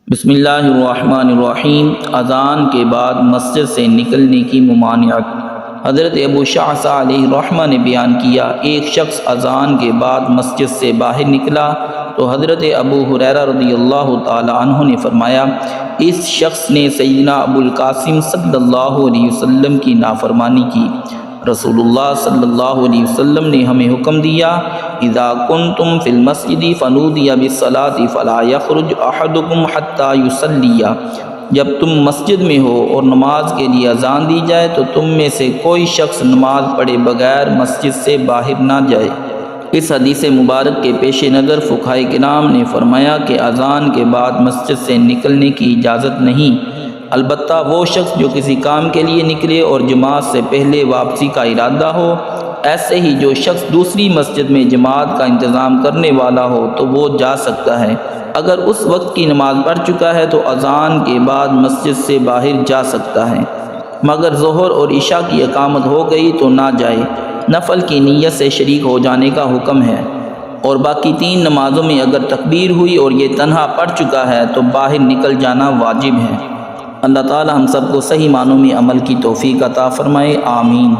بسم اللہ الرحمن الرحیم۔ اذان کے بعد مسجد سے نکلنے کی ممانعت۔ حضرت ابو شعثہ علیہ الرحمہ نے بیان کیا، ایک شخص اذان کے بعد مسجد سے باہر نکلا تو حضرت ابو ہریرہ رضی اللہ تعالی عنہ نے فرمایا، اس شخص نے سیدنا ابو القاسم صلی اللہ علیہ وسلم کی نافرمانی کی۔ رسول اللہ صلی اللہ علیہ وسلم نے ہمیں حکم دیا، اذا کنتم فی المسجد فنودی بالصلاۃ فلا یخرج احدکم حتی یصلی۔ جب تم مسجد میں ہو اور نماز کے لیے اذان دی جائے تو تم میں سے کوئی شخص نماز پڑھے بغیر مسجد سے باہر نہ جائے۔ اس حدیث مبارک کے پیش نظر فقہاء کرام نے فرمایا کہ اذان کے بعد مسجد سے نکلنے کی اجازت نہیں، البتہ وہ شخص جو کسی کام کے لیے نکلے اور جماعت سے پہلے واپسی کا ارادہ ہو، ایسے ہی جو شخص دوسری مسجد میں جماعت کا انتظام کرنے والا ہو تو وہ جا سکتا ہے۔ اگر اس وقت کی نماز پڑھ چکا ہے تو اذان کے بعد مسجد سے باہر جا سکتا ہے، مگر ظہر اور عشاء کی اقامت ہو گئی تو نہ جائے۔ نفل کی نیت سے شریک ہو جانے کا حکم ہے، اور باقی تین نمازوں میں اگر تکبیر ہوئی اور یہ تنہا پڑھ چکا ہے تو باہر نکل جانا واجب ہے۔ اللہ تعالی ہم سب کو صحیح معنوں میں عمل کی توفیق عطا فرمائے، آمین۔